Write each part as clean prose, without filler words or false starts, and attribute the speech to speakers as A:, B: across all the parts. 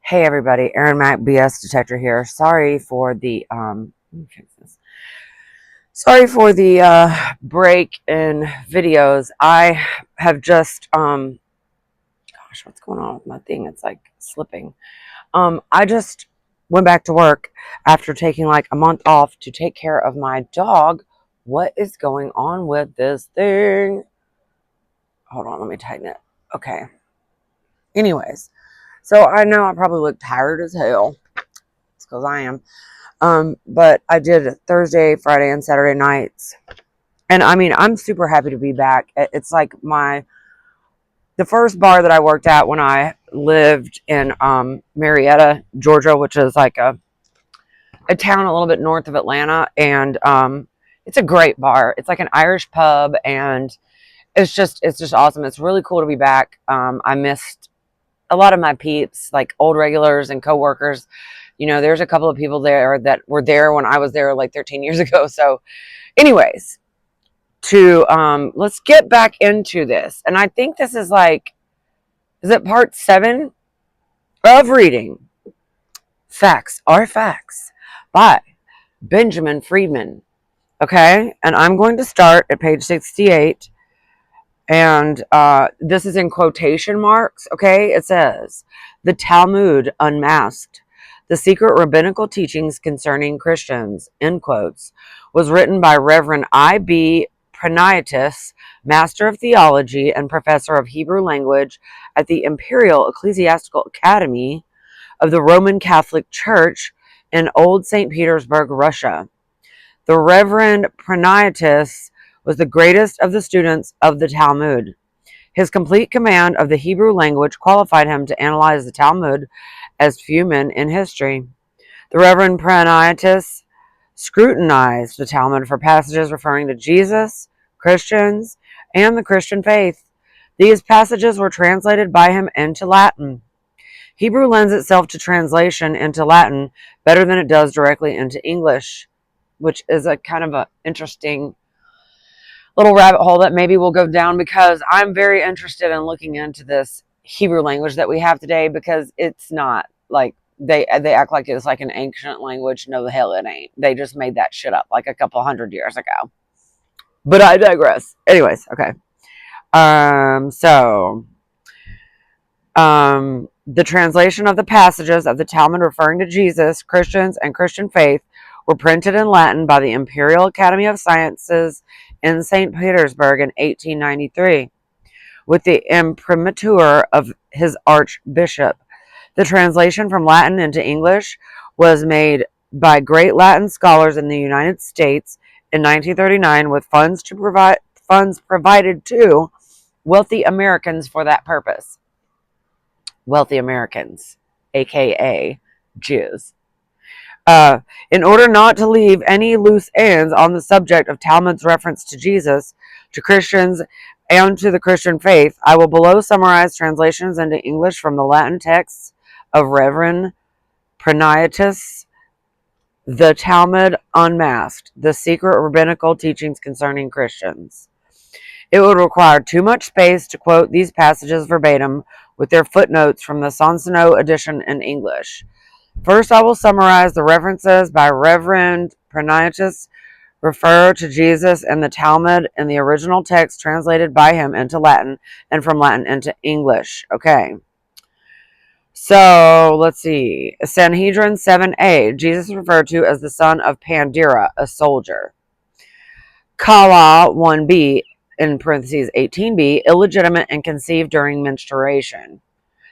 A: Hey everybody, Aaron Mac BS Detector here. Sorry for the let me fix this. Sorry for the break in videos. I have just gosh, what's going on with my thing? It's like slipping. I just went back to work after taking like a month off to take care of my dog. What is going on with this thing? Hold on, let me tighten it. Okay. Anyways, so I know I probably look tired as hell. It's because I am. But I did Thursday, Friday, and Saturday nights. And I mean, I'm super happy to be back. It's like the first bar that I worked at when I lived in Marietta, Georgia, which is like a town a little bit north of Atlanta. And it's a great bar. It's like an Irish pub, and it's just awesome. It's really cool to be back. I missed a lot of my peeps, like old regulars and coworkers. There's a couple of people there that were there when I was there like 13 years ago. So anyways, let's get back into this. And I think this is is it part 7 of reading Facts Are Facts by Benjamin Freedman. Okay. And I'm going to start at page 68. And this is in quotation marks. Okay. It says, "The Talmud Unmasked, the secret rabbinical teachings concerning Christians," end quotes, was written by Reverend I.B. Pranaitis, Master of Theology and Professor of Hebrew Language at the Imperial Ecclesiastical Academy of the Roman Catholic Church in Old St. Petersburg, Russia. The Reverend Pranaitis was the greatest of the students of the Talmud. His complete command of the Hebrew language qualified him to analyze the Talmud as few men in history. The Reverend Pranaitis scrutinized the Talmud for passages referring to Jesus, Christians, and the Christian faith. These passages were translated by him into Latin. Hebrew lends itself to translation into Latin better than it does directly into English, which is a kind of an interesting little rabbit hole that maybe we'll go down, because I'm very interested in looking into this Hebrew language that we have today, because it's not like they act like it's like an ancient language. No, the hell it ain't. They just made that shit up like a couple hundred years ago. But I digress. Anyways, okay. The translation of the passages of the Talmud referring to Jesus, Christians, and Christian faith were printed in Latin by the Imperial Academy of Sciences in St. Petersburg in 1893, with the imprimatur of his archbishop. The translation from Latin into English was made by great Latin scholars in the United States in 1939, with funds provided to wealthy Americans for that purpose. Wealthy Americans, aka Jews. In order not to leave any loose ends on the subject of Talmud's reference to Jesus, to Christians, and to the Christian faith, I will below summarize translations into English from the Latin texts of Reverend Pranaitis, "The Talmud Unmasked, the secret rabbinical teachings concerning Christians." It would require too much space to quote these passages verbatim with their footnotes from the Sonsonneau edition in English. First, I will summarize the references by Reverend Pranaitis refer to Jesus and the Talmud in the original text translated by him into Latin and from Latin into English. Okay. So, let's see. Sanhedrin 7a. Jesus is referred to as the son of Pandira, a soldier. Kala 1b, in parentheses 18b, illegitimate and conceived during menstruation.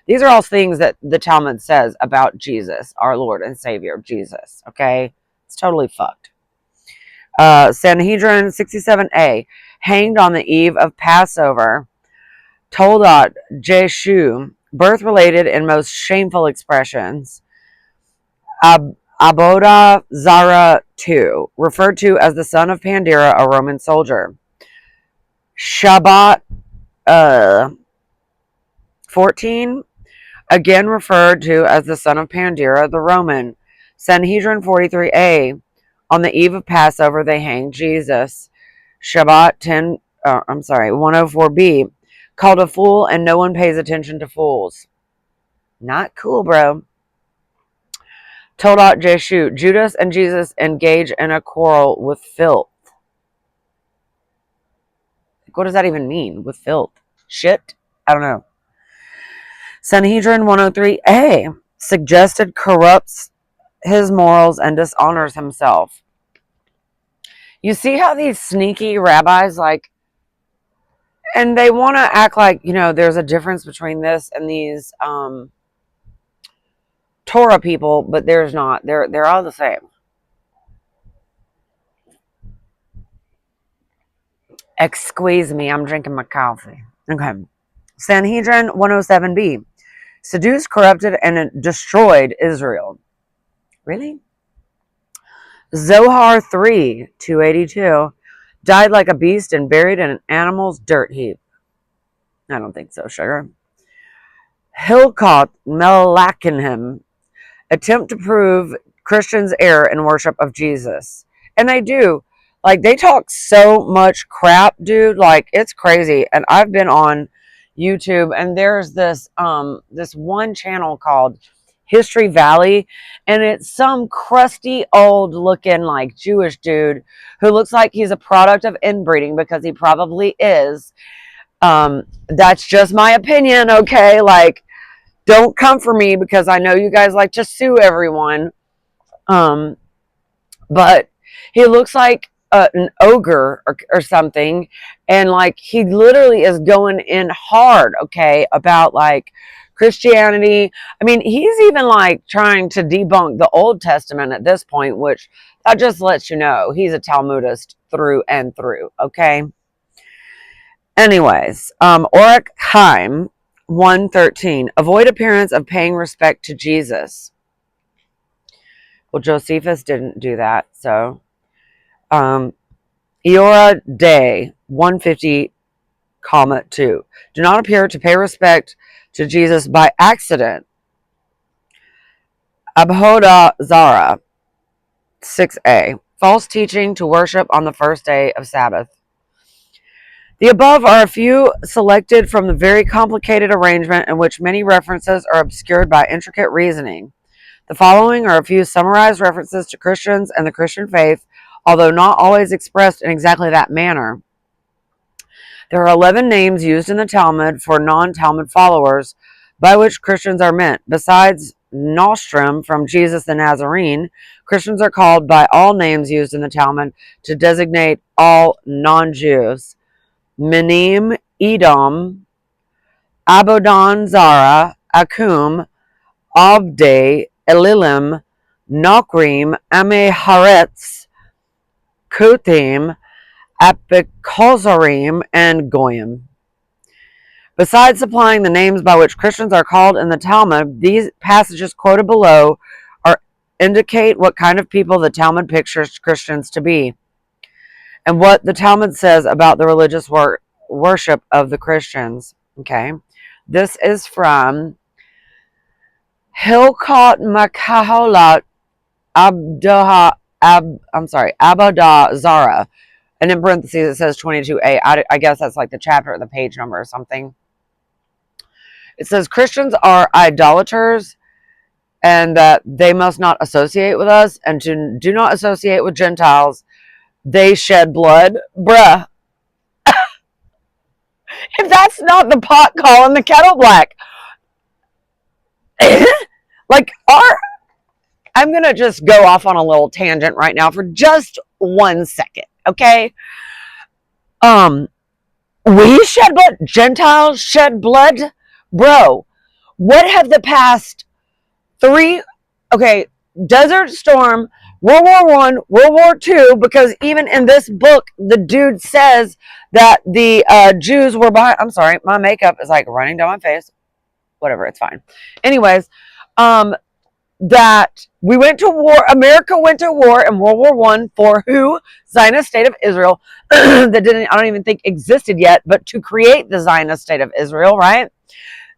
A: These are all things that the Talmud says about Jesus, our Lord and Savior, Jesus. Okay? It's totally fucked. Sanhedrin 67a, hanged on the eve of Passover. Toldat Jeshu, birth-related and most shameful expressions. Aboda Zara 2, referred to as the son of Pandira, a Roman soldier. Shabbat 14, again referred to as the son of Pandira, the Roman. Sanhedrin 43a, on the eve of Passover, they hanged Jesus. Shabbat 104b, called a fool, and no one pays attention to fools. Not cool, bro. Toldot Jeshu, Judas and Jesus engage in a quarrel with filth. What does that even mean? With filth? Shit? I don't know. Sanhedrin 103a, suggested corrupts his morals and dishonors himself. You see how these sneaky rabbis, like, and they want to act like, there's a difference between this and these Torah people, but there's not. They're all the same. Excuse me, I'm drinking my coffee. Okay. Sanhedrin 107b, seduced, corrupted, and destroyed Israel. Really? Zohar 3, 282, died like a beast and buried in an animal's dirt heap. I don't think so, sugar. Hilkot Melakinhim, attempt to prove Christians' error in worship of Jesus. And they do. Like, they talk so much crap, dude. Like, it's crazy. And I've been on YouTube, and there's this one channel called History Valley, and it's some crusty old looking like Jewish dude who looks like he's a product of inbreeding, because he probably is. That's just my opinion, okay? Like, don't come for me, because I know you guys like to sue everyone. But he looks like an ogre or something, and like he literally is going in hard, okay, about like Christianity. I mean, he's even like trying to debunk the Old Testament at this point, which that just lets you know he's a Talmudist through and through, okay? Anyways, Orach Chaim 113, avoid appearance of paying respect to Jesus. Well, Josephus didn't do that, so. Eora Day 150, 2, do not appear to pay respect to Jesus by accident. Abhoda Zara 6a, false teaching to worship on the first day of Sabbath. The above are a few selected from the very complicated arrangement in which many references are obscured by intricate reasoning. The following are a few summarized references to Christians and the Christian faith, although not always expressed in exactly that manner. There are 11 names used in the Talmud for non-Talmud followers by which Christians are meant. Besides Nostrum from Jesus the Nazarene, Christians are called by all names used in the Talmud to designate all non-Jews. Minim, Edom, Abodan Zara, Akum, Abde, Elilim, Nokrim, Ameharetz, Kuthim, Apikozarim, and Goyim. Besides supplying the names by which Christians are called in the Talmud, these passages quoted below indicate what kind of people the Talmud pictures Christians to be, and what the Talmud says about the religious worship of the Christians. Okay, this is from Hilkot Makaholat Abodah Zara. And in parentheses, it says 22a. I guess that's like the chapter or the page number or something. It says Christians are idolaters and that they must not associate with us and to do not associate with Gentiles. They shed blood. Bruh. If that's not the pot calling the kettle black. Like, I'm going to just go off on a little tangent right now for just 1 second, okay? We shed blood. Gentiles shed blood. Bro, what have the past 3, okay, Desert Storm, World War I, World War II, because even in this book, the dude says that the Jews were behind. I'm sorry, my makeup is like running down my face. Whatever, it's fine. Anyways, that we went to war, America went to war in World War I for who? Zionist State of Israel, that I don't even think existed yet, but to create the Zionist State of Israel, right?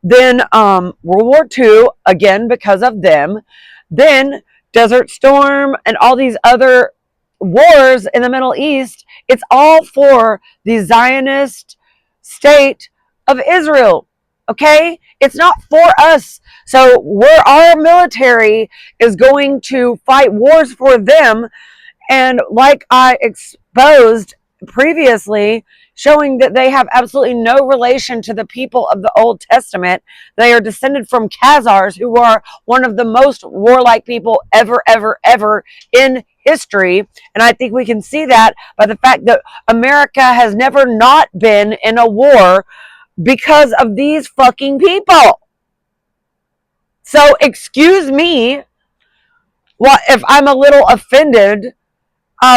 A: Then World War II, again, because of them. Then Desert Storm and all these other wars in the Middle East, it's all for the Zionist State of Israel. Okay? It's not for us. So our military is going to fight wars for them. And like I exposed previously, showing that they have absolutely no relation to the people of the Old Testament. They are descended from Khazars, who are one of the most warlike people ever, ever, ever in history. And I think we can see that by the fact that America has never not been in a war because of these fucking people. So excuse me, well, if I'm a little offended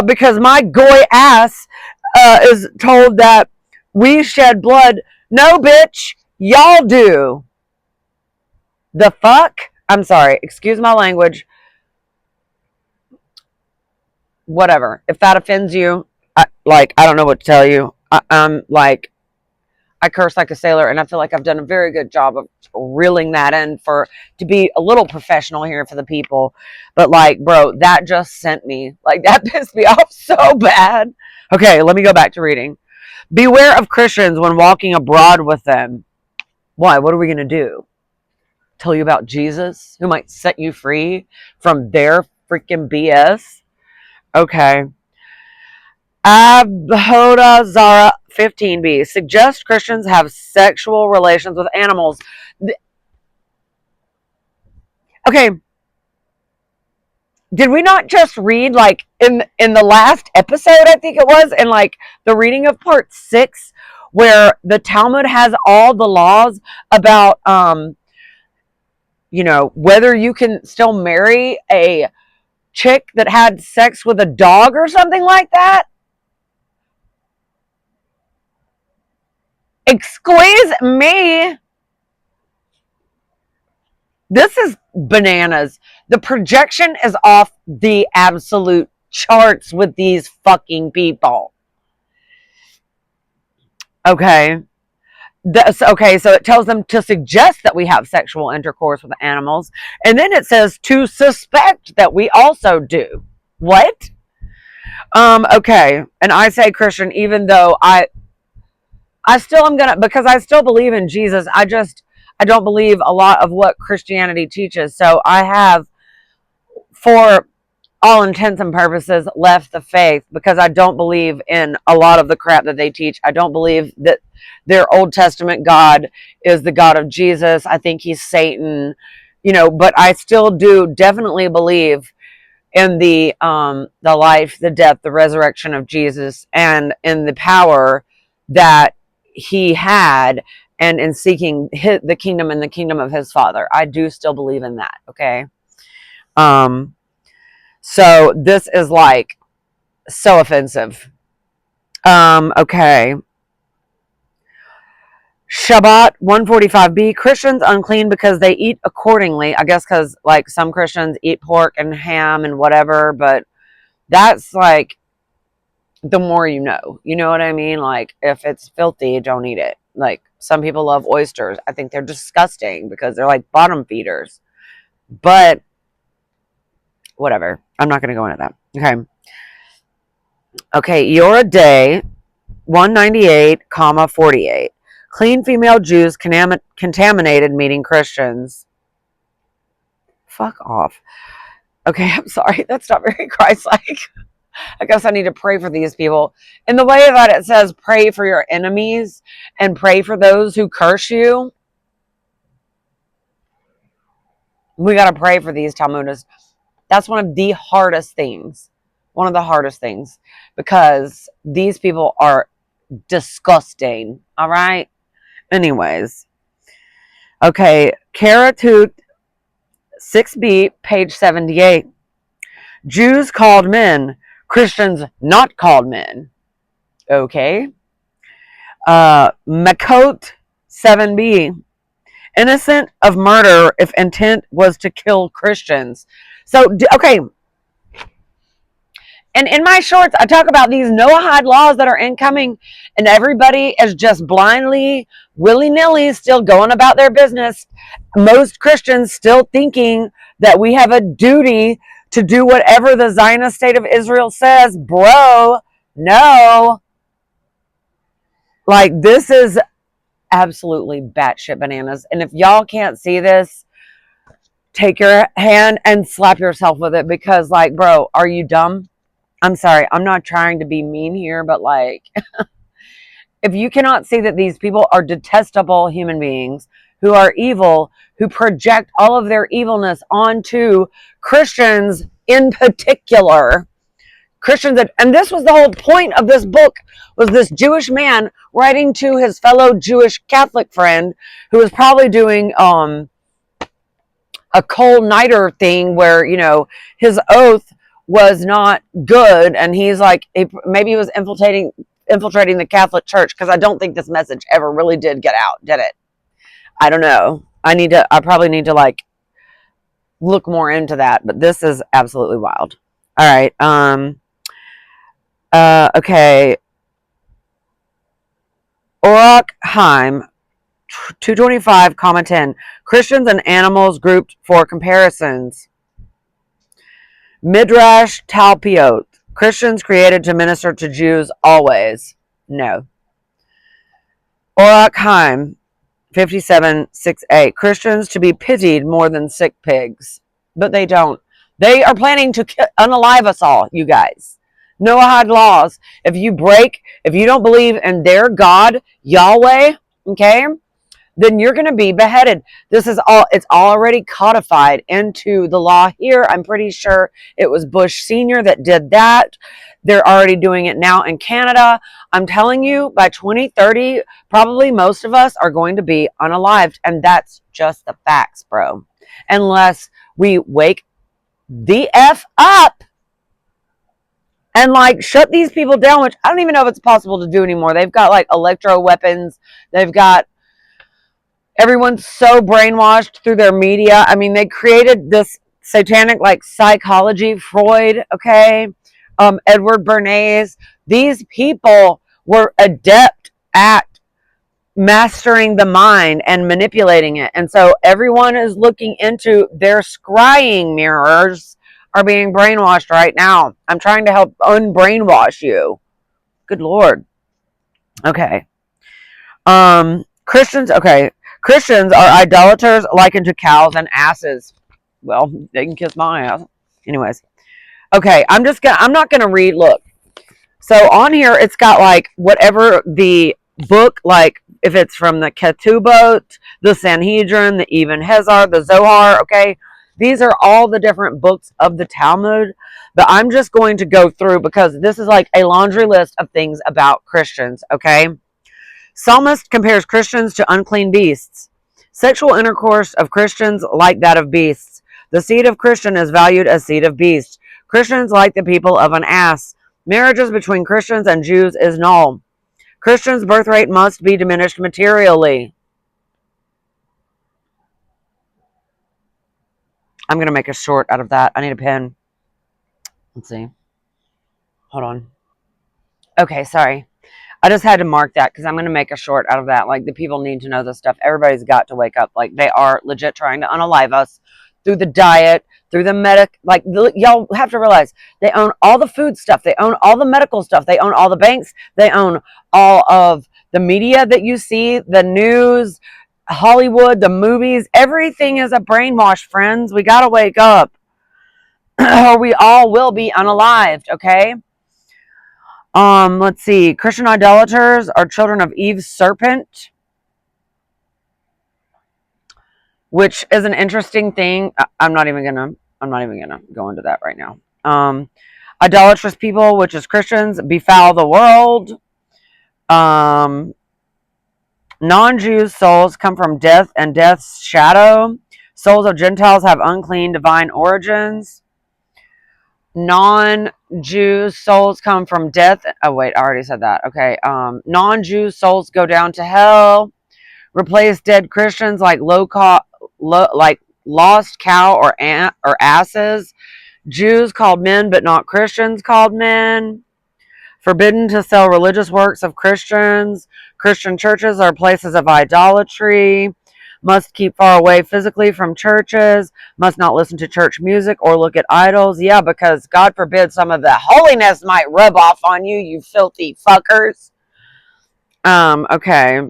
A: because my goy ass is told that we shed blood. No, bitch, y'all do. The fuck? I'm sorry. Excuse my language. Whatever. If that offends you, I don't know what to tell you. I curse like a sailor, and I feel like I've done a very good job of reeling that in to be a little professional here for the people. But bro, that just sent me. That pissed me off so bad. Okay, let me go back to reading. Beware of Christians when walking abroad with them. Why? What are we going to do? Tell you about Jesus, who might set you free from their freaking BS? Okay. Abhoda Zara 15b. Suggest Christians have sexual relations with animals. Okay. Did we not just read in the last episode, I think it was, in the reading of part 6, where the Talmud has all the laws about whether you can still marry a chick that had sex with a dog or something like that? Excuse me. This is bananas. The projection is off the absolute charts with these fucking people. Okay. So it tells them to suggest that we have sexual intercourse with animals. And then it says to suspect that we also do. What? Okay. And I say Christian, even though I still am gonna, because I still believe in Jesus. I don't believe a lot of what Christianity teaches. So I have, for all intents and purposes, left the faith because I don't believe in a lot of the crap that they teach. I don't believe that their Old Testament God is the God of Jesus. I think he's Satan, but I still do definitely believe in the life, the death, the resurrection of Jesus, and in the power that he had, and in seeking the kingdom and the kingdom of his Father. I do still believe in that. Okay. So this is so offensive. Okay. Shabbat 145b. Christians unclean because they eat accordingly. I guess because some Christians eat pork and ham and whatever, but that's the more you know. You know what I mean? If it's filthy, don't eat it. Some people love oysters. I think they're disgusting because they're bottom feeders. But whatever. I'm not going to go into that. Okay. Okay. You're a day 198,48. Clean female Jews contaminated meeting Christians. Fuck off. Okay, I'm sorry. That's not very Christ-like. I guess I need to pray for these people. In the way that it says pray for your enemies and pray for those who curse you, we got to pray for these Talmudists. That's one of the hardest things. One of the hardest things. Because these people are disgusting. All right? Anyways. Okay. Karatut 6b, page 78. Jews called men. Christians not called men. Okay. Makot 7b. Innocent of murder if intent was to kill Christians. So, okay. And in my shorts, I talk about these Noahide laws that are incoming, and everybody is just blindly, willy-nilly, still going about their business. Most Christians still thinking that we have a duty to do whatever the Zionist state of Israel says. Bro, no. This is absolutely batshit bananas. And if y'all can't see this, take your hand and slap yourself with it, because, like, bro, are you dumb? I'm sorry. I'm not trying to be mean here, but, like, if you cannot see that these people are detestable human beings who are evil, who project all of their evilness onto Christians in particular, Christians, and this was the whole point of this book, was this Jewish man writing to his fellow Jewish Catholic friend who was probably doing a Cole Nighter thing where, his oath was not good, and he's like, maybe he was infiltrating the Catholic Church, because I don't think this message ever really did get out, did it? I don't know. I probably need to, like, look more into that, but this is absolutely wild. All right. Okay. Orachheim 225, 10. Christians and animals grouped for comparisons. Midrash Talpiot. Christians created to minister to Jews always. No. Orachheim 57, 6a. Christians to be pitied more than sick pigs. But they don't. They are planning to unalive us all, you guys. Noahide laws. If you don't believe in their God, Yahweh, okay, then you're going to be beheaded. It's already codified into the law here. I'm pretty sure it was Bush Sr. that did that. They're already doing it now in Canada. I'm telling you, by 2030, probably most of us are going to be unalived. And that's just the facts, bro. Unless we wake the F up and, like, shut these people down, which I don't even know if it's possible to do anymore. They've got, like, electro weapons. They've got, everyone's so brainwashed through their media. I mean, they created this satanic, like, psychology, Freud, okay? Edward Bernays. These people were adept at mastering the mind and manipulating it. And so everyone is looking into their scrying mirrors are being brainwashed right now. I'm trying to help unbrainwash you. Good Lord. Okay. Christians are idolaters likened to cows and asses. Well, they can kiss my ass. Anyways. Okay, I'm not gonna read. Look. So on here it's got, like, whatever the book, like, if it's from the Ketubot, the Sanhedrin, the Even Hazar, the Zohar, okay? These are all the different books of the Talmud, but I'm just going to go through because this is like a laundry list of things about Christians, okay? Psalmist compares Christians to unclean beasts. Sexual intercourse of Christians like that of beasts. The seed of Christian is valued as seed of beast. Christians like the people of an ass. Marriages between Christians and Jews is null. Christians' birth rate must be diminished materially. I'm going to make a short out of that. I need a pen. Let's see. Hold on. Okay, sorry. I just had to mark that because I'm going to make a short out of that. Like, the people need to know this stuff. Everybody's got to wake up. Like, they are legit trying to unalive us through the diet, through the like, y'all have to realize they own all the food stuff. They own all the medical stuff. They own all the banks. They own all of the media that you see, the news, Hollywood, the movies. Everything is a brainwash, friends. We got to wake up or we all will be unalived, okay? Let's see. Christian idolaters are children of Eve's serpent, which is an interesting thing. I'm not even gonna go into that right now. Idolatrous people, which is Christians, befoul the world. Non-Jews' souls come from death and death's shadow. Souls of Gentiles have unclean divine origins. Non-Jews' souls come from death. Oh, wait, I already said that. Okay. Non-Jews' souls go down to hell. Replace dead Christians like like lost cow or asses. Jews called men, but not Christians called men. Forbidden to sell religious works of Christians. Christian churches are places of idolatry. Must keep far away physically from churches. Must not listen to church music or look at idols. Yeah, because God forbid some of the holiness might rub off on you, you filthy fuckers. Okay.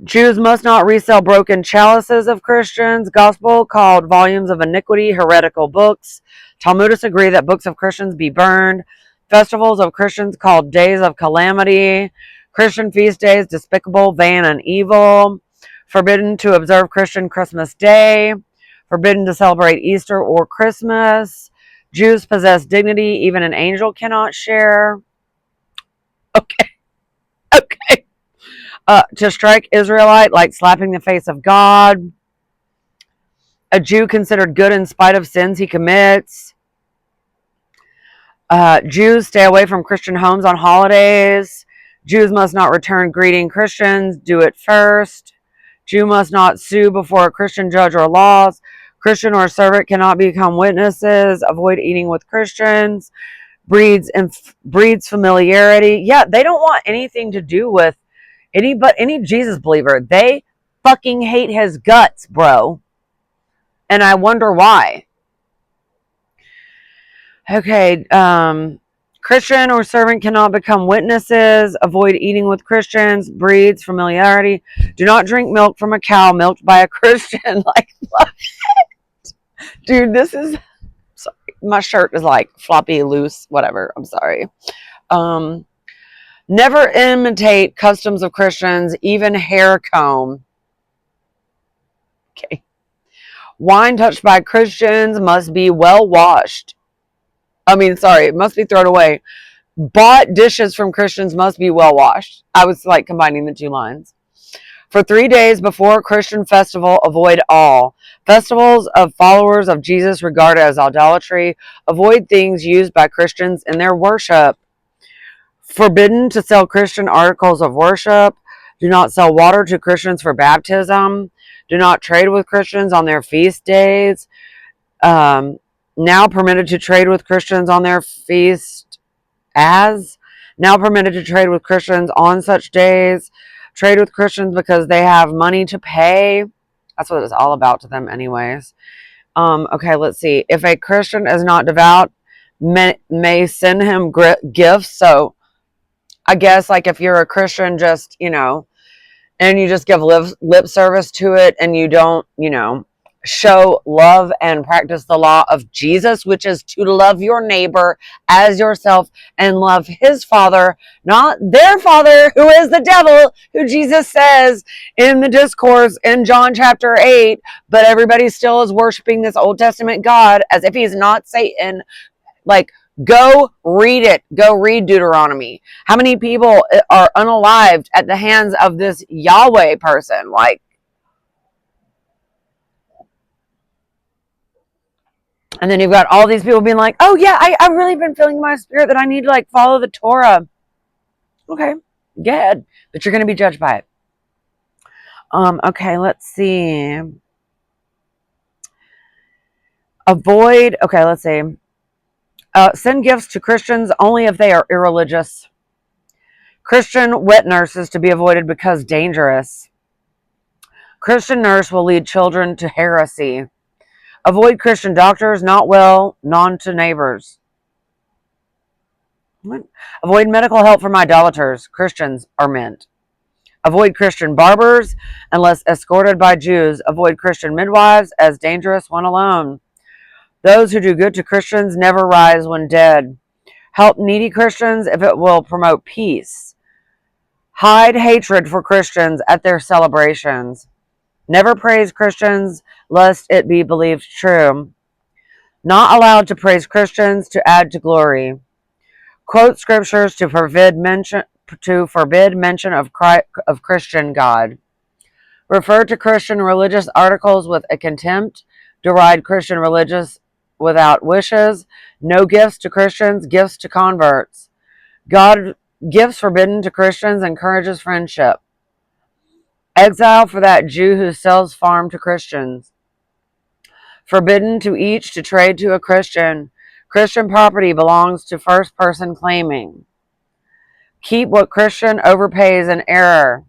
A: Jews must not resell broken chalices of Christians. Gospel called volumes of iniquity, heretical books. Talmudists agree that books of Christians be burned. Festivals of Christians called days of calamity. Christian feast days despicable, vain, and evil. Forbidden to observe Christian Christmas Day. Forbidden to celebrate Easter or Christmas. Jews possess dignity even an angel cannot share. Okay, okay. To strike Israelite like slapping the face of God. A Jew considered good in spite of sins he commits. Jews stay away from Christian homes on holidays. Jews must not return greeting Christians. Do it first. Jew must not sue before a Christian judge or laws. Christian or servant cannot become witnesses. Avoid eating with Christians. Breeds familiarity. Yeah, they don't want anything to do with any Jesus believer. They fucking hate his guts, bro. And I wonder why. Okay, Christian or servant cannot become witnesses. Avoid eating with Christians. Breeds familiarity. Do not drink milk from a cow milked by a Christian. Like, what? Dude, this is... Sorry, my shirt is like floppy, loose, whatever. I'm sorry. Never imitate customs of Christians, even hair comb. Okay. Wine touched by Christians must be well washed. It must be thrown away. Bought dishes from Christians must be well washed. I was like combining the two lines. For 3 days before a Christian festival, avoid all. Festivals of followers of Jesus regarded as idolatry. Avoid things used by Christians in their worship. Forbidden to sell Christian articles of worship. Do not sell water to Christians for baptism. Do not trade with Christians on their feast days. Now permitted to trade with Christians on their feast now permitted to trade with Christians on such days. Trade with Christians because they have money to pay. That's what it's all about to them anyways. Okay, let's see. If a Christian is not devout, may send him gifts. So I guess like if you're a Christian, just, and you just give lip service to it and you don't, show love and practice the law of Jesus, which is to love your neighbor as yourself and love his father, not their father, who is the devil, who Jesus says in the discourse in John chapter 8, but everybody still is worshiping this Old Testament God as if he's not Satan. Like, go read it. Go read Deuteronomy. How many people are unalived at the hands of this Yahweh person? Like, and then you've got all these people being like, oh yeah, I've really been feeling in my spirit that I need to like follow the Torah. Okay, good. But you're going to be judged by it. Okay, let's see. Send gifts to Christians only if they are irreligious. Christian wet nurses to be avoided because dangerous. Christian nurse will lead children to heresy. Avoid Christian doctors, not well, non to neighbors. What? Avoid medical help from idolaters. Christians are meant. Avoid Christian barbers unless escorted by Jews. Avoid Christian midwives as dangerous when alone. Those who do good to Christians never rise when dead. Help needy Christians if it will promote peace. Hide hatred for Christians at their celebrations. Never praise Christians lest it be believed true. Not allowed to praise Christians to add to glory. Quote scriptures to forbid mention of Christian God. Refer to Christian religious articles with a contempt. Deride Christian religious without wishes. No gifts to Christians, gifts to converts. God gifts forbidden to Christians encourages friendship. Exile for that Jew who sells farm to Christians. Forbidden to each to trade to a Christian. Christian property belongs to first person claiming. Keep what Christian overpays in error.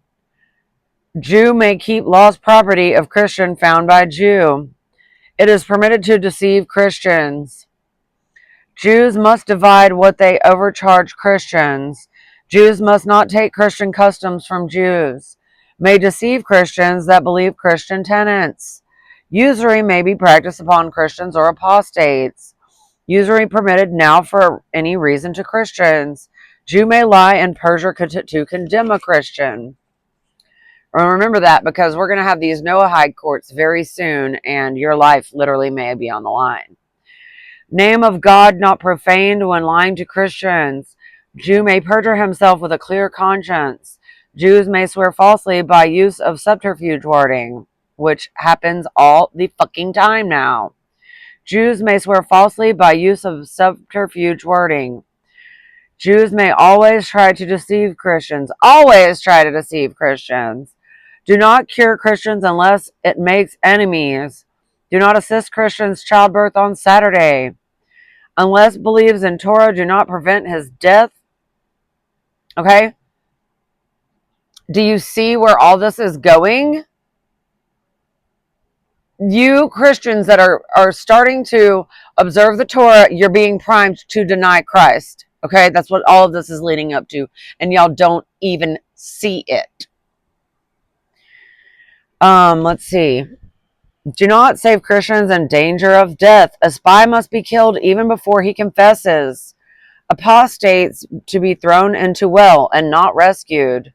A: Jew may keep lost property of Christian found by Jew. It is permitted to deceive Christians. Jews must divide what they overcharge Christians. Jews must not take Christian customs from Jews. may deceive Christians that believe Christian tenets. Usury may be practiced upon Christians or apostates. Usury permitted now for any reason to Christians. Jew may lie and perjure to condemn a Christian. Remember that, because we're going to have these Noahide courts very soon, and your life literally may be on the line. Name of God not profaned when lying to Christians. Jew may perjure himself with a clear conscience. Jews may swear falsely by use of subterfuge wording, which happens all the fucking time now. Jews may swear falsely by use of subterfuge wording. Jews may always try to deceive Christians. Always try to deceive Christians. Do not cure Christians unless it makes enemies. Do not assist Christians' childbirth on Saturday. Unless believes in Torah, do not prevent his death. Okay? Do you see where all this is going? You Christians that are starting to observe the Torah, you're being primed to deny Christ. Okay? That's what all of this is leading up to. And y'all don't even see it. Let's see. Do not save Christians in danger of death. A spy must be killed even before he confesses. Apostates to be thrown into well and not rescued.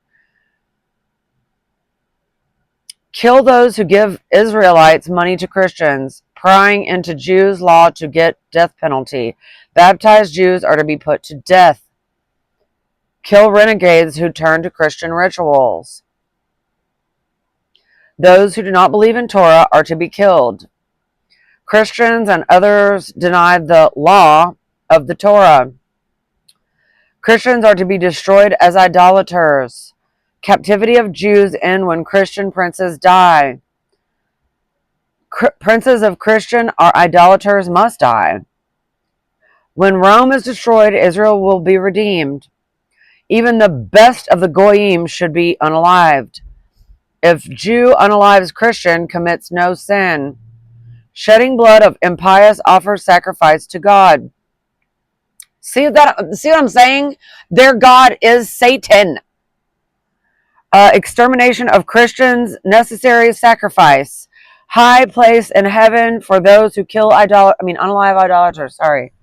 A: Kill those who give Israelites money to Christians, prying into Jews' law to get death penalty. Baptized Jews are to be put to death. Kill renegades who turn to Christian rituals. Those who do not believe in Torah are to be killed. Christians and others deny the law of the Torah. Christians are to be destroyed as idolaters. Captivity of Jews end when Christian princes die. Princes of Christian or idolaters must die. When Rome is destroyed, Israel will be redeemed. Even the best of the goyim should be unalived. If Jew unalives Christian, commits no sin. Shedding blood of impious offers sacrifice to God. See what I'm saying? Their God is Satan. Extermination of Christians, necessary sacrifice. High place in heaven for those who kill unalive idolaters. Sorry.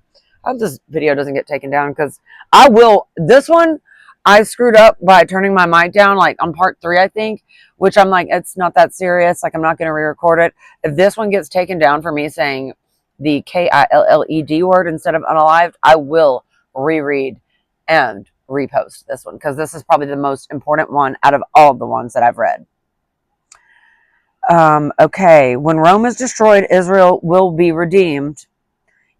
A: I hope this video doesn't get taken down, because I will. This one, I screwed up by turning my mic down, like on part 3, I think, which I'm like, it's not that serious. Like, I'm not going to re-record it. If this one gets taken down for me saying the K-I-L-L-E-D word instead of unalived, I will reread and repost this one, because this is probably the most important one out of all of the ones that I've read. Okay. When Rome is destroyed, Israel will be redeemed.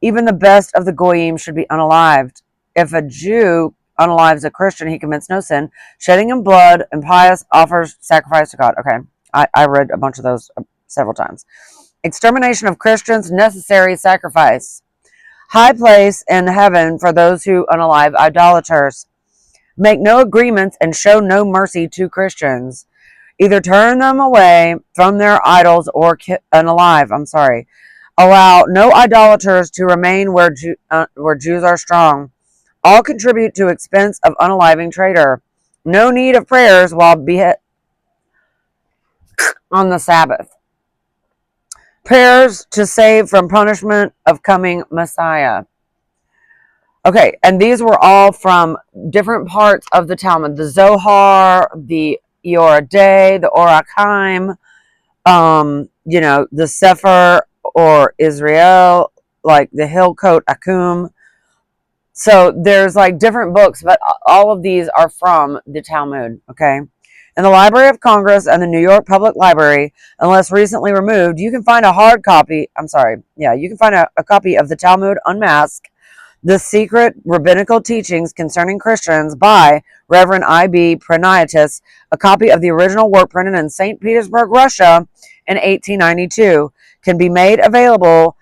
A: Even the best of the goyim should be unalived. If a Jew unalives a Christian, he commits no sin. Shedding in blood, impious, offers sacrifice to God. Okay. I read a bunch of those several times. Extermination of Christians, necessary sacrifice. High place in heaven for those who unalive idolaters. Make no agreements and show no mercy to Christians. Either turn them away from their idols or unalive. Allow no idolaters to remain where Jews are strong. All contribute to expense of unaliving traitor. No need of prayers while behead on the Sabbath. Prayers to save from punishment of coming Messiah. Okay, and these were all from different parts of the Talmud. The Zohar, the Yoreh De'ah, the Orach Chaim, the Sefer or Israel, like the Hilkot Akum. So there's like different books, but all of these are from the Talmud, okay? In the Library of Congress and the New York Public Library, unless recently removed, you can find a copy of the Talmud Unmasked, The Secret Rabbinical Teachings Concerning Christians by Reverend I.B. Praniatis, a copy of the original work printed in St. Petersburg, Russia in 1892, can be made available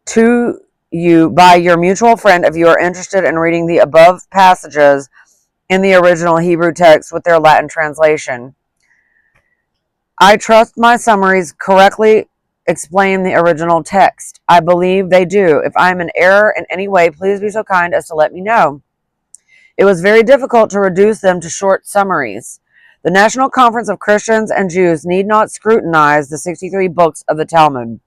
A: to you by your mutual friend if you are interested in reading the above passages in the original Hebrew text with their Latin translation. I trust my summaries correctly explain the original text. I believe they do. If I am in error in any way, please be so kind as to let me know. It was very difficult to reduce them to short summaries. The National Conference of Christians and Jews need not scrutinize the 63 books of the Talmud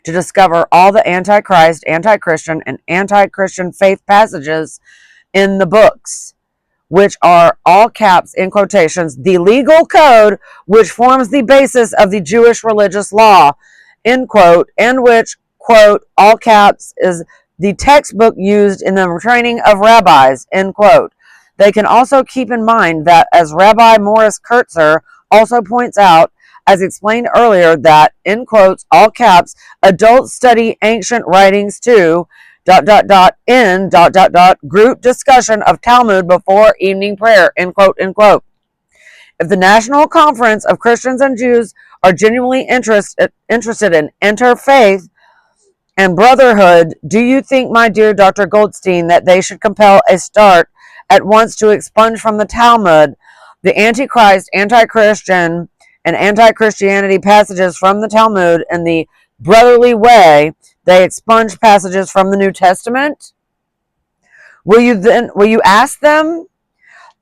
A: to discover all the antichrist, anti-Christian, and anti-Christian faith passages in the books, which are all caps in quotations, the legal code which forms the basis of the Jewish religious law, end quote, and which, quote, all caps, is the textbook used in the training of rabbis, end quote. They can also keep in mind that, as Rabbi Morris Kurtzer also points out, as explained earlier, that, in quotes, all caps, adults study ancient writings too, in group discussion of Talmud before evening prayer, end quote, end quote. If the National Conference of Christians and Jews are genuinely interested in interfaith and brotherhood, do you think, my dear Dr. Goldstein, that they should compel a start at once to expunge from the Talmud the Antichrist, anti-Christian, and anti-Christianity passages from the Talmud in the brotherly way they expunge passages from the New Testament? Will you ask them?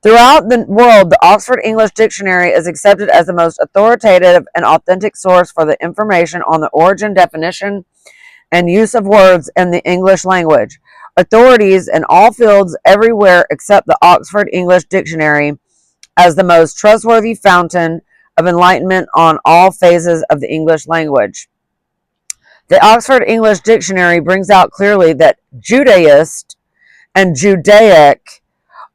A: Throughout the world, the Oxford English Dictionary is accepted as the most authoritative and authentic source for the information on the origin, definition, and use of words in the English language. Authorities in all fields everywhere accept the Oxford English Dictionary as the most trustworthy fountain of enlightenment on all phases of the English language. The Oxford English Dictionary brings out clearly that Judaist and Judaic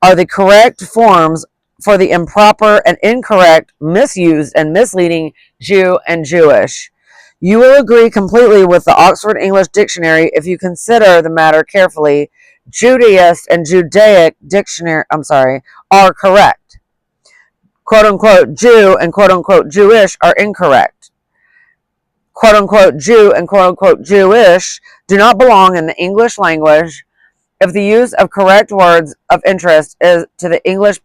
A: are the correct forms for the improper and incorrect, misused and misleading Jew and Jewish. You will agree completely with the Oxford English Dictionary if you consider the matter carefully. Judaist and Judaic are correct. Quote unquote Jew and quote unquote Jewish are incorrect. Quote unquote Jew and quote unquote Jewish do not belong in the English language if the use of correct words of interest is to the English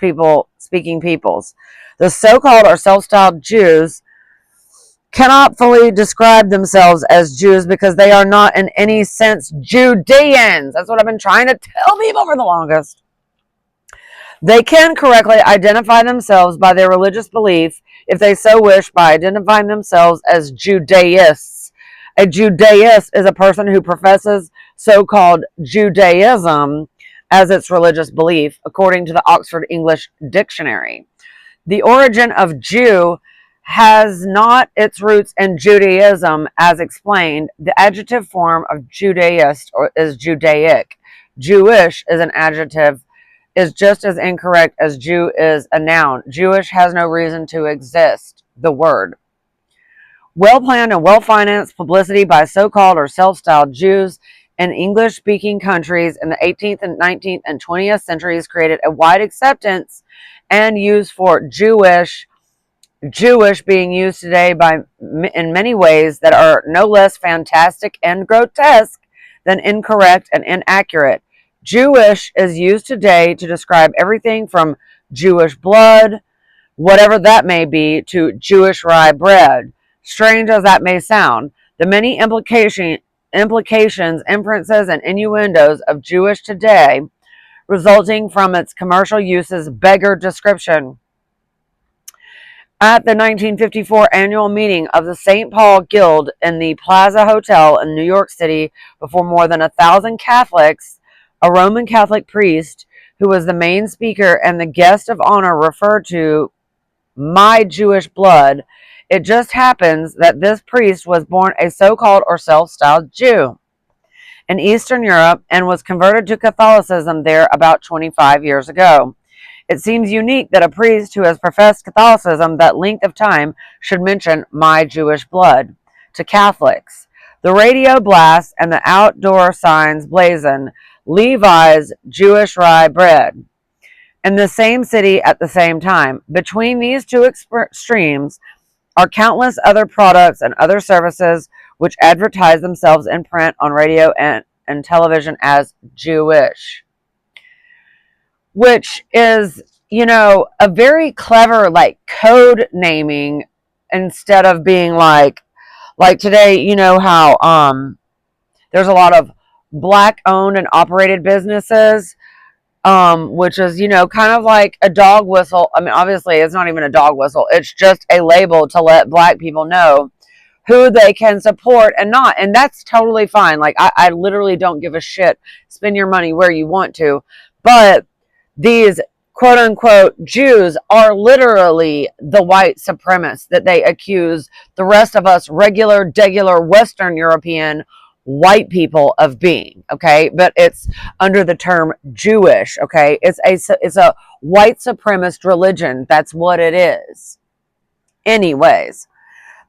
A: speaking peoples. The so-called or self-styled Jews cannot fully describe themselves as Jews because they are not in any sense Judeans. That's what I've been trying to tell people for the longest. They can correctly identify themselves by their religious belief if they so wish by identifying themselves as Judaists. A Judaist is a person who professes so-called Judaism as its religious belief, according to the Oxford English Dictionary. The origin of Jew has not its roots in Judaism as explained. The adjective form of Judaist is Judaic. Jewish is an adjective, is just as incorrect as Jew is a noun. Jewish has no reason to exist, the word. Well-planned and well-financed publicity by so-called or self-styled Jews in English-speaking countries in the 18th and 19th and 20th centuries created a wide acceptance and use for Jewish being used today in many ways that are no less fantastic and grotesque than incorrect and inaccurate. Jewish is used today to describe everything from Jewish blood, whatever that may be, to Jewish rye bread. Strange as that may sound, the many implications, inferences, and innuendos of Jewish today resulting from its commercial uses beggar description. At the 1954 annual meeting of the St. Paul Guild in the Plaza Hotel in New York City before more than 1,000 Catholics, a Roman Catholic priest, who was the main speaker and the guest of honor, referred to my Jewish blood. It just happens that this priest was born a so-called or self-styled Jew in Eastern Europe and was converted to Catholicism there about 25 years ago. It seems unique that a priest who has professed Catholicism that length of time should mention my Jewish blood to Catholics. The radio blasts and the outdoor signs blazon Levi's Jewish rye bread in the same city at the same time. Between these two extremes are countless other products and other services which advertise themselves in print, on radio, and television as Jewish. Which is, a very clever, code naming instead of being like today, how there's a lot of black owned and operated businesses which is, kind of like a dog whistle. I mean, obviously, it's not even a dog whistle. It's just a label to let black people know who they can support and not. And that's totally fine. Like, I literally don't give a shit. Spend your money where you want to. But these quote unquote Jews are literally the white supremacists that they accuse the rest of us regular, degular Western European white people of being. Okay. But it's under the term Jewish. Okay. It's a white supremacist religion. That's what it is. Anyways.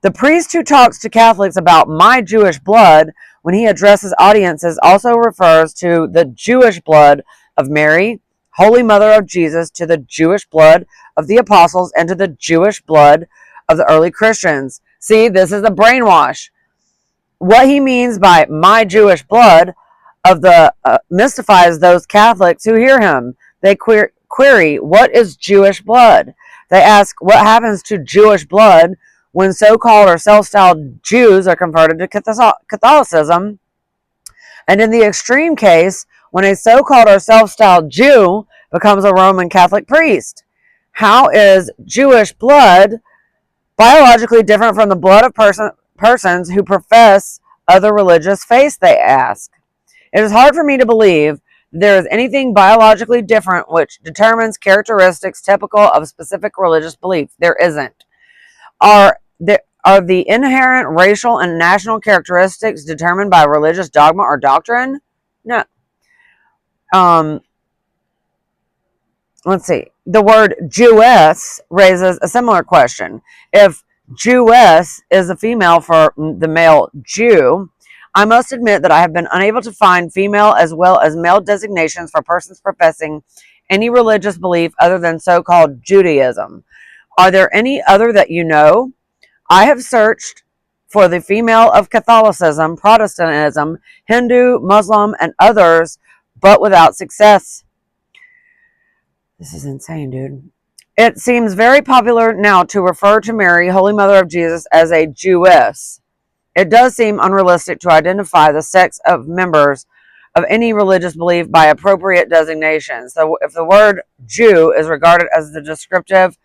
A: The priest who talks to Catholics about my Jewish blood when he addresses audiences also refers to the Jewish blood of Mary, Holy Mother of Jesus, to the Jewish blood of the apostles, and to the Jewish blood of the early Christians. See, this is a brainwash. What he means by my Jewish blood mystifies those Catholics who hear him. They query, what is Jewish blood? They ask, what happens to Jewish blood when so-called or self-styled Jews are converted to Catholicism? And in the extreme case, when a so-called or self-styled Jew becomes a Roman Catholic priest, how is Jewish blood biologically different from the blood of persons who profess other religious faiths, they ask. It is hard for me to believe there is anything biologically different which determines characteristics typical of specific religious belief. There isn't. Are the inherent racial and national characteristics determined by religious dogma or doctrine? No. Let's see. The word Jewess raises a similar question. If Jewess is a female for the male Jew, I must admit that I have been unable to find female as well as male designations for persons professing any religious belief other than so-called Judaism. Are there any other that you know? I have searched for the female of Catholicism, Protestantism, Hindu, Muslim, and others, but without success. This is insane, dude. It seems very popular now to refer to Mary, Holy Mother of Jesus, as a Jewess. It does seem unrealistic to identify the sex of members of any religious belief by appropriate designations. So if the word Jew is regarded as the descriptive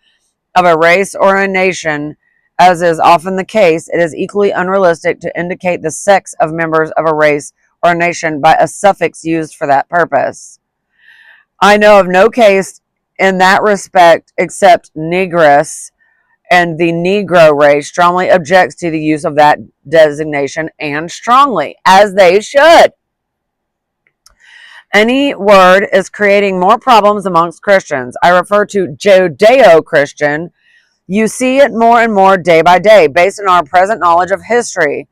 A: of a race or a nation, as is often the case, it is equally unrealistic to indicate the sex of members of a race or a nation by a suffix used for that purpose. I know of no case in that respect except Negress, and the Negro race strongly objects to the use of that designation, and strongly, as they should. Any word is creating more problems amongst Christians. I refer to Judeo-Christian. You see it more and more day by day, based on our present knowledge of history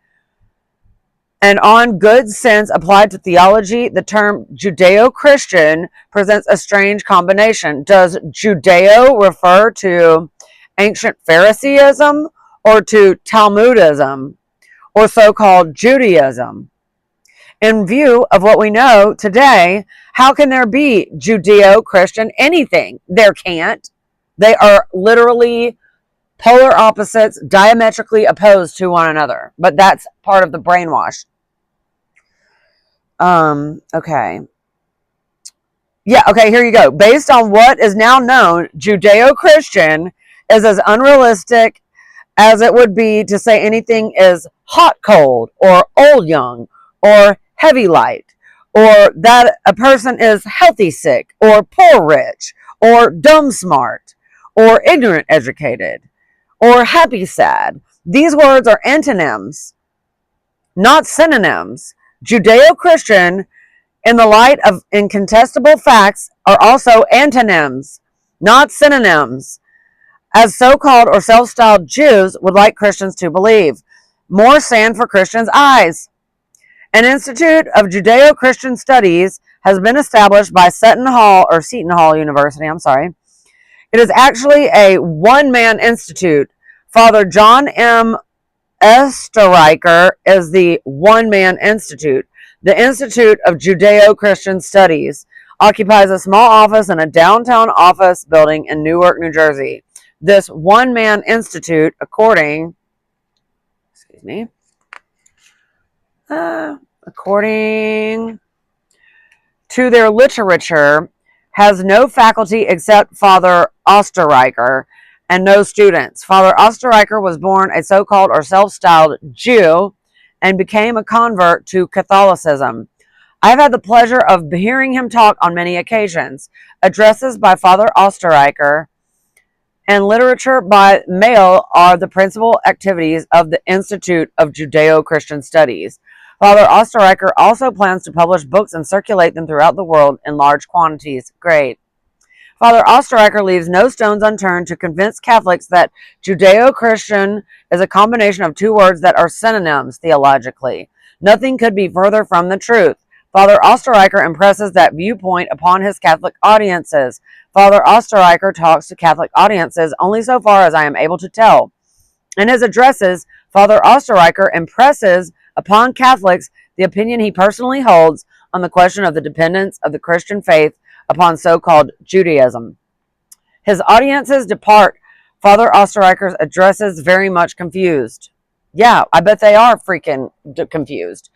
A: and on good sense applied to theology. The term Judeo-Christian presents a strange combination. Does Judeo refer to ancient Phariseeism or to Talmudism or so-called Judaism? In view of what we know today, how can there be Judeo-Christian anything? There can't. They are literally polar opposites, diametrically opposed to one another. But that's part of the brainwash. Okay. Yeah, okay, here you go. Based on what is now known, Judeo-Christian is as unrealistic as it would be to say anything is hot cold or old young or heavy light, or that a person is healthy sick or poor rich or dumb smart or ignorant educated or happy sad. These words are antonyms, not synonyms. Judeo-Christian, in the light of incontestable facts, are also antonyms, not synonyms, as so-called or self-styled Jews would like Christians to believe. More sand for Christians' eyes. An Institute of Judeo-Christian Studies has been established by Seton Hall University. It is actually a one-man institute. Father John M. Esterreicher is the one-man institute. The Institute of Judeo-Christian Studies occupies a small office in a downtown office building in Newark, New Jersey. This one-man institute, according to their literature, has no faculty except Father Osterreicher and no students. Father Osterreicher was born a so-called or self-styled Jew and became a convert to Catholicism. I've had the pleasure of hearing him talk on many occasions. Addresses by Father Osterreicher and literature by mail are the principal activities of the Institute of Judeo-Christian Studies. Father Osterreicher also plans to publish books and circulate them throughout the world in large quantities. Great. Father Osterreicher leaves no stones unturned to convince Catholics that Judeo-Christian is a combination of two words that are synonyms theologically. Nothing could be further from the truth. Father Osterreicher impresses that viewpoint upon his Catholic audiences. Father Osterreicher talks to Catholic audiences only so far as I am able to tell. In his addresses, Father Osterreicher impresses upon Catholics the opinion he personally holds on the question of the dependence of the Christian faith upon so-called Judaism. His audiences depart Father Osterreicher's addresses very much confused. Yeah, I bet they are freaking confused.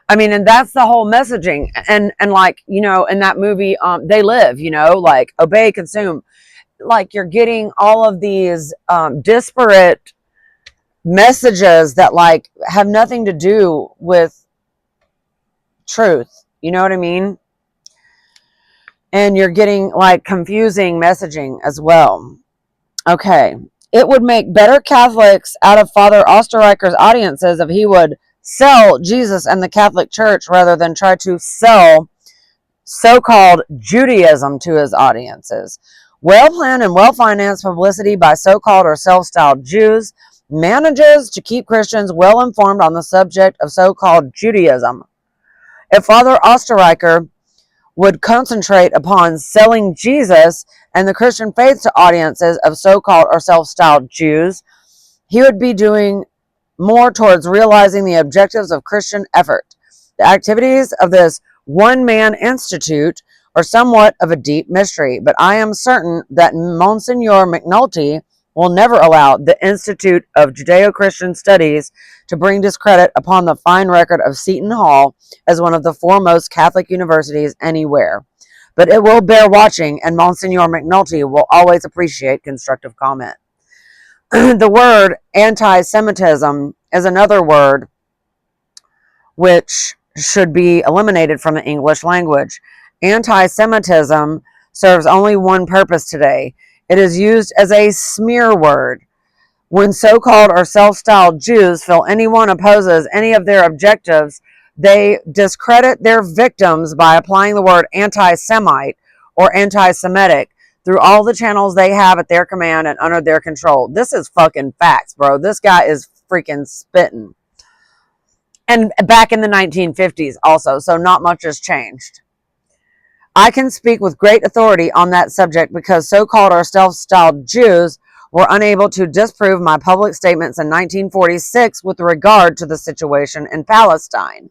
A: I mean, and that's the whole messaging. And like, you know, in that movie, They Live, you know, like obey, consume. Like you're getting all of these disparate messages that like have nothing to do with truth. You know what I mean? And you're getting like confusing messaging as well. Okay. It would make better Catholics out of Father Osterreicher's audiences if he would sell Jesus and the Catholic Church rather than try to sell so-called Judaism to his audiences. Well-planned and well-financed publicity by so-called or self-styled Jews manages to keep Christians well-informed on the subject of so-called Judaism. If Father Osterreicher would concentrate upon selling Jesus and the Christian faith to audiences of so-called or self-styled Jews, he would be doing more towards realizing the objectives of Christian effort. The activities of this one-man institute are somewhat of a deep mystery, but I am certain that Monsignor McNulty will never allow the Institute of Judeo-Christian Studies to bring discredit upon the fine record of Seton Hall as one of the foremost Catholic universities anywhere. But it will bear watching, and Monsignor McNulty will always appreciate constructive comment. The word anti-Semitism is another word which should be eliminated from the English language. Anti-Semitism serves only one purpose today. It is used as a smear word. When so-called or self-styled Jews feel anyone opposes any of their objectives, they discredit their victims by applying the word anti-Semite or anti-Semitic through all the channels they have at their command and under their control. This is fucking facts, bro. This guy is freaking spitting. And back in the 1950s also, so not much has changed. I can speak with great authority on that subject because so-called or self-styled Jews were unable to disprove my public statements in 1946 with regard to the situation in Palestine.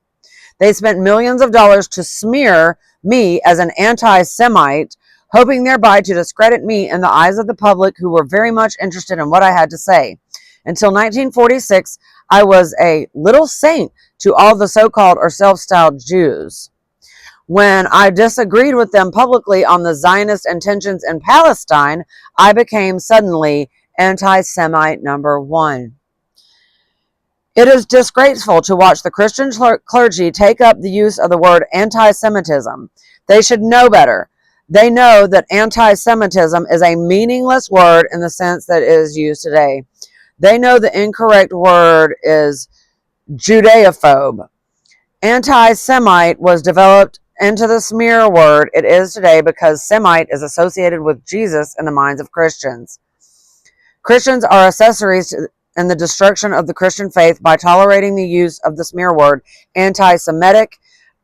A: They spent millions of dollars to smear me as an anti-Semite, hoping thereby to discredit me in the eyes of the public who were very much interested in what I had to say. Until 1946, I was a little saint to all the so-called or self-styled Jews. When I disagreed with them publicly on the Zionist intentions in Palestine, I became suddenly anti-Semite number one. It is disgraceful to watch the Christian clergy take up the use of the word anti-Semitism. They should know better. They know that anti-Semitism is a meaningless word in the sense that it is used today. They know the incorrect word is Judeophobe. Anti-Semite was developed into the smear word it is today because Semite is associated with Jesus in the minds of Christians. Christians are accessories in the destruction of the Christian faith by tolerating the use of the smear word anti-Semitic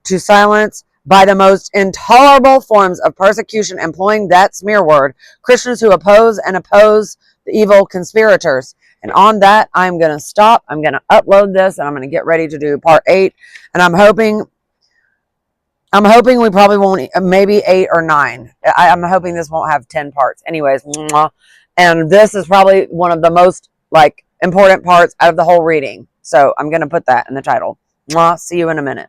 A: to silence by the most intolerable forms of persecution employing that smear word Christians who oppose the evil conspirators. And on that, I'm going to stop. I'm going to upload this and I'm going to get ready to do part 8. And I'm hoping we probably won't, maybe 8 or 9. I'm hoping this won't have 10 parts. Anyways, and this is probably one of the most important parts out of the whole reading. So I'm going to put that in the title. See you in a minute.